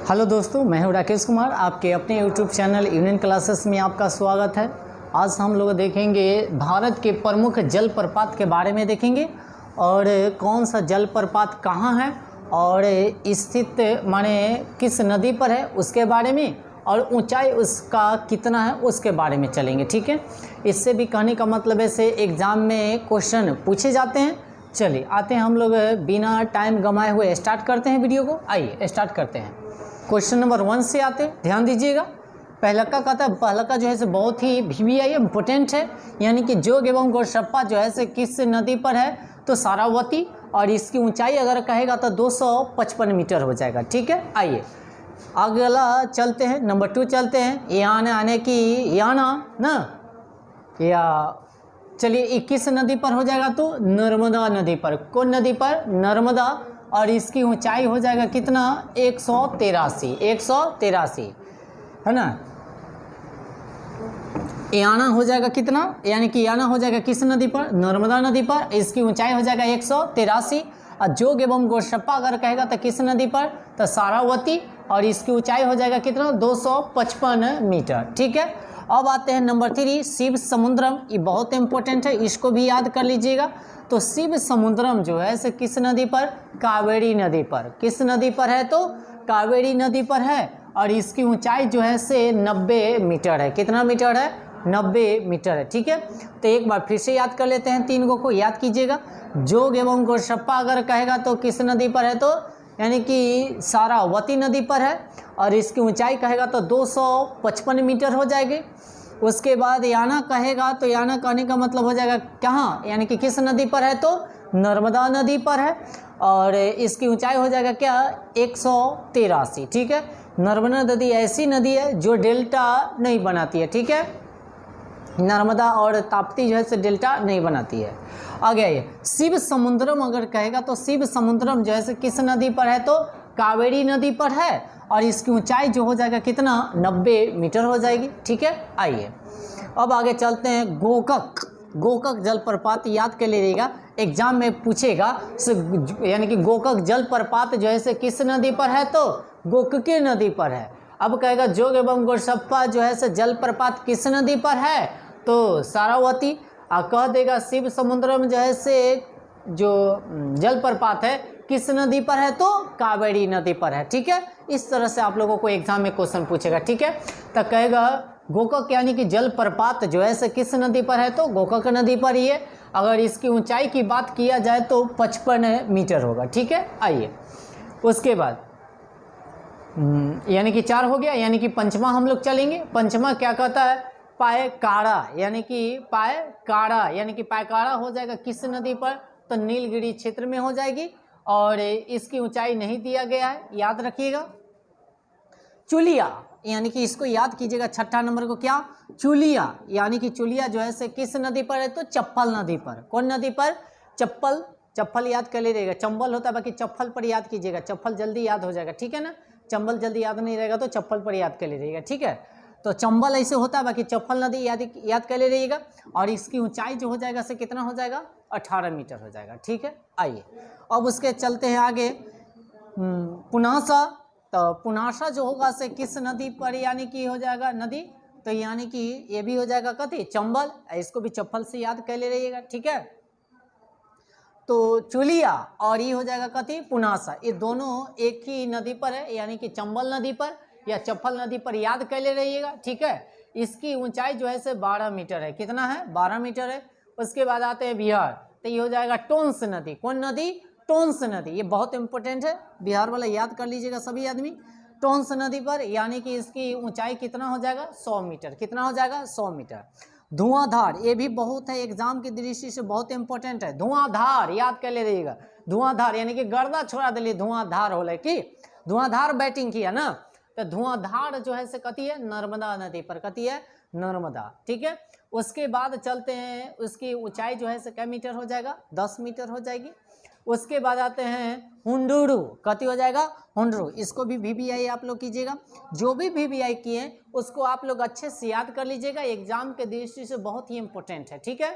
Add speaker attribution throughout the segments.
Speaker 1: Hello दोस्तों, मैं हूं राकेश कुमार। आपके अपने यूट्यूब चैनल यूनियन क्लासेस में आपका स्वागत है। आज हम लोग देखेंगे भारत के प्रमुख जलप्रपात के बारे में देखेंगे और कौन सा जलप्रपात कहाँ है और स्थित माने किस नदी पर है उसके बारे में, और ऊंचाई उसका कितना है उसके बारे में चलेंगे। ठीक है, इससे भी कहने का मतलब ऐसे एग्ज़ाम में क्वेश्चन पूछे जाते हैं। चलिए आते हैं हम लोग बिना टाइम गंवाए हुए स्टार्ट करते हैं वीडियो को। आइए स्टार्ट करते हैं। क्वेश्चन नंबर 1 से आते हैं, ध्यान दीजिएगा। पहला का कहता है, पहला का जो है से बहुत ही VVI इंपोर्टेंट है, यानी कि जोग एवं गोरसप्पा जो है से किस नदी पर है, तो सारावती, और इसकी ऊंचाई अगर कहेगा तो 255 मीटर हो जाएगा। ठीक है, आइए अगला चलते हैं, नंबर 2 चलते हैं। याना आने की याना ना, या चलिए 21 नदी पर हो जाएगा तो नर्मदा नदी पर। कौन नदी पर? नर्मदा, और इसकी ऊंचाई हो जाएगा कितना? 183 है ना। याना हो जाएगा कितना, यानी कि याना हो जाएगा किस नदी पर? नर्मदा नदी पर। इसकी ऊंचाई हो जाएगा 183। और जोग एवं गोरसप्पा अगर कहेगा तो किस नदी पर? तो सारावती, और इसकी ऊंचाई हो जाएगा कितना? 255 मीटर। ठीक है, अब आते हैं नंबर 3, शिव समुद्रम। ये बहुत इंपॉर्टेंट है, इसको भी याद कर लीजिएगा। तो शिव समुद्रम जो है से किस नदी पर? कावेरी नदी पर। किस नदी पर है? तो कावेरी नदी पर है, और इसकी ऊंचाई जो है से 90 मीटर है। कितना मीटर है? 90 मीटर है। ठीक है, तो एक बार फिर से याद कर लेते हैं, 3 को याद कीजिएगा। जोग एवं गोरसप्पा अगर कहेगा तो किस नदी पर है? तो यानी कि सारावती नदी पर है, और इसकी ऊंचाई कहेगा तो 255 मीटर हो जाएगी। उसके बाद याना कहेगा तो याना कहने का मतलब हो जाएगा कहाँ, यानी कि किस नदी पर है? तो नर्मदा नदी पर है, और इसकी ऊंचाई हो जाएगा क्या? 183। ठीक है, नर्मदा नदी ऐसी नदी है जो डेल्टा नहीं बनाती है। ठीक है, नर्मदा और ताप्ती जो है से डेल्टा नहीं बनाती है। आगे आइए, शिव समुद्रम अगर कहेगा तो शिव समुद्रम जो है से किस नदी पर है? तो कावेरी नदी पर है, और इसकी ऊंचाई जो हो जाएगा कितना? 90 मीटर हो जाएगी। ठीक है, आइए अब आगे चलते हैं। गोकक जलप्रपात याद कर लीजिएगा, एग्जाम में पूछेगा। यानी कि गोकक जलप्रपात जो है से किस नदी पर है? तो गोककी नदी पर है। अब कहेगा जोग एवं गोरसप्पा जो है से जलप्रपात किस नदी पर है? तो सारावती। कह देगा शिव समुद्रम जो है से जो जलप्रपात है किस नदी पर है? तो कावेरी नदी पर है। ठीक है, इस तरह से आप लोगों को एग्जाम में क्वेश्चन पूछेगा। ठीक है, तो कहेगा गोकक यानी कि जलप्रपात जो है से किस नदी पर है? तो गोकक नदी पर ही है। अगर इसकी ऊंचाई की बात किया जाए तो 55 मीटर होगा। ठीक है, आइए उसके बाद यानी कि 4 हो गया, यानी कि पंचमा हम लोग चलेंगे। पंचमा क्या कहता है? पायकाड़ा, यानी कि पायकाड़ा हो जाएगा किस नदी पर? तो नीलगिरी क्षेत्र में हो जाएगी, और इसकी ऊंचाई नहीं दिया गया है, याद रखिएगा। चुलिया, यानी कि इसको याद कीजिएगा, 6ठा नंबर को क्या? चुलिया, यानी कि चुलिया जो है से किस नदी पर है? तो चप्पल नदी पर। कौन नदी पर? चप्पल याद कर लीजिएगा। चंबल होता है, बाकी चप्पल पर याद कीजिएगा, चप्पल जल्दी याद हो जाएगा। ठीक है ना, चंबल जल्दी याद नहीं रहेगा तो चप्पल पर याद कर लीजिएगा। ठीक है, तो चंबल ऐसे होता है, बाकी चप्पल नदी याद कर लीजिएगा, और इसकी ऊंचाई जो हो जाएगा से कितना हो जाएगा? 18 मीटर हो जाएगा। ठीक है, आइए अब उसके चलते हैं आगे। पुनासा, तो पुनासा जो होगा से किस नदी पर यानी कि हो जाएगा नदी? तो यानी कि ये भी हो जाएगा कथी? चंबल, इसको भी चप्पल से याद कर ले रहिएगा। ठीक है, तो चुलिया और ये हो जाएगा कथी? पुनासा। ये दोनों एक ही नदी पर है, यानी कि चंबल नदी पर या चप्पल नदी पर, याद कर ले रहिएगा। ठीक है, इसकी ऊंचाई जो है से 12 मीटर है। कितना है? 12 मीटर है। उसके बाद आते हैं बिहार, तो ये हो जाएगा टोंस नदी। कौन नदी? टोंस नदी। ये बहुत इंपॉर्टेंट है, बिहार वाला याद कर लीजिएगा सभी आदमी। टोंस नदी पर, यानी कि इसकी ऊंचाई कितना हो जाएगा? 100 मीटर। कितना हो जाएगा? 100 मीटर। धुआंधार, ये भी बहुत है, एग्जाम की दृष्टि से बहुत इंपॉर्टेंट है। धुआंधार याद कर ले रहिएगा। धुआंधार यानी कि गर्दा छोड़ा दिली, धुआंधार हो कि धुआंधार बैटिंग किया ना, तो धुआंधार जो है से कती है? नर्मदा नदी पर। कती है? नर्मदा। ठीक है, उसके बाद चलते हैं, उसकी ऊंचाई जो है से क्या मीटर हो जाएगा? 10 मीटर हो जाएगी। उसके बाद आते हैं हुंडुरु, कति हो जाएगा? हुंडुरु। इसको भी VVI आप लोग कीजिएगा, जो भी VVI किए उसको आप लोग अच्छे से याद कर लीजिएगा, एग्जाम के दृष्टि से बहुत ही इंपॉर्टेंट है। ठीक है,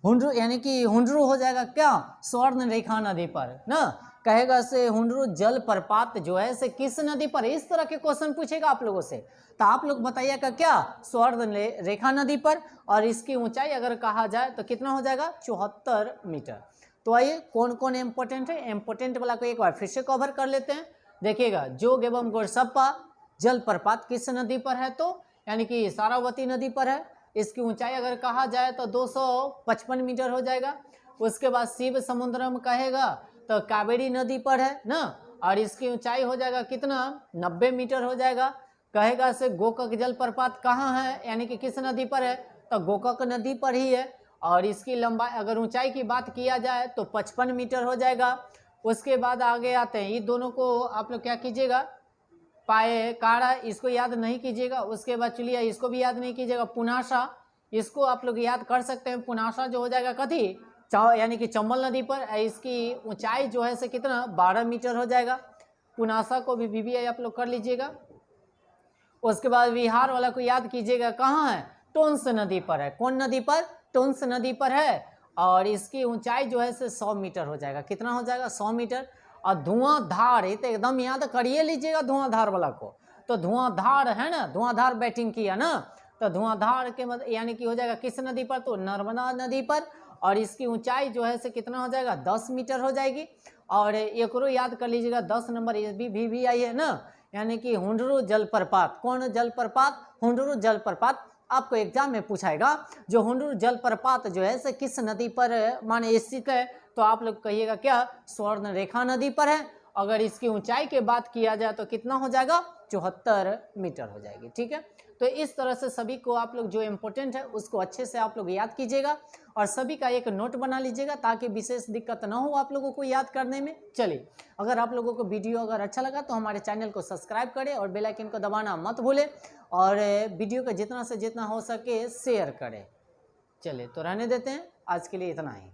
Speaker 1: हुंडुरु यानी कि हुंडुरु हो जाएगा क्या? स्वर्ण रेखा नदी पर ना, कहेगा से हुंडरू जलप्रपात जो है से किस नदी पर है। इस तरह के क्वेश्चन पूछेगा आप लोगों से, तो आप लोग बताइएगा क्या, स्वर्ण रेखा नदी पर, और इसकी ऊंचाई अगर कहा जाए तो कितना हो जाएगा 74 मीटर। तो आइए कौन कौन इम्पोर्टेंट है, इम्पोर्टेंट वाला को एक बार फिर से कवर कर लेते हैं। देखिएगा, जोग एवं गोरसप्पा जलप्रपात किस नदी पर है, तो यानी कि सारावती नदी पर है। इसकी ऊंचाई अगर कहा जाए तो 255 मीटर हो जाएगा। उसके बाद शिव समुद्रम कहेगा तो कावेरी नदी पर है ना, और इसकी ऊंचाई हो जाएगा कितना 90 मीटर हो जाएगा। कहेगा से गोकक जलप्रपात कहाँ है, यानी कि किस नदी पर है, तो गोकक नदी पर ही है, और इसकी लंबाई अगर ऊंचाई की बात किया जाए तो 55 मीटर हो जाएगा। उसके बाद आगे आते हैं, ये दोनों को आप लोग क्या कीजिएगा, पाए काड़ा इसको याद नहीं कीजिएगा। उसके बाद चलिए इसको भी याद नहीं कीजिएगा, पुनासा इसको आप लोग याद कर सकते हैं। पुनासा जो हो जाएगा कथी, यानी कि चंबल नदी पर, इसकी ऊंचाई जो है से कितना 12 मीटर हो जाएगा। पुनासा को भी वीवीआई आप लोग कर लीजिएगा। उसके बाद विहार वाला को याद कीजिएगा, कहाँ है, टोंस नदी पर है। कौन नदी पर, टोंस नदी पर है, और इसकी ऊंचाई जो है से 100 मीटर हो जाएगा। कितना हो जाएगा 100 मीटर। और धुआंधार, ये तो एकदम याद करिए लीजिएगा धुआंधार वाला को, तो धुआंधार है ना, धुआंधार बैटिंग किया ना, तो धुआंधार के मतलब यानी कि हो जाएगा किस नदी पर, तो नर्मदा नदी पर, और इसकी ऊंचाई जो है से कितना हो जाएगा 10 मीटर हो जाएगी। और एक और याद कर लीजिएगा 10 नंबर ये भी आई है ना, यानी कि हुंडरू जलप्रपात। कौन जलप्रपात, हुंडरू जलप्रपात आपको एग्जाम में पूछाएगा। जो हुंडरू जलप्रपात जो है से किस नदी पर माने स्थित है, तो आप लोग कहिएगा क्या, स्वर्ण रेखा नदी पर है। अगर इसकी ऊंचाई की बात किया जाए तो कितना हो जाएगा 74 मीटर हो जाएगी। ठीक है, तो इस तरह से सभी को आप लोग जो इम्पोर्टेंट है उसको अच्छे से आप लोग याद कीजिएगा, और सभी का एक नोट बना लीजिएगा ताकि विशेष दिक्कत ना हो आप लोगों को याद करने में। चलिए, अगर आप लोगों को वीडियो अगर अच्छा लगा तो हमारे चैनल को सब्सक्राइब करें और बेल आइकन को दबाना मत भूलें, और वीडियो को जितना से जितना हो सके शेयर करें। चलिए, तो रहने देते हैं, आज के लिए इतना ही।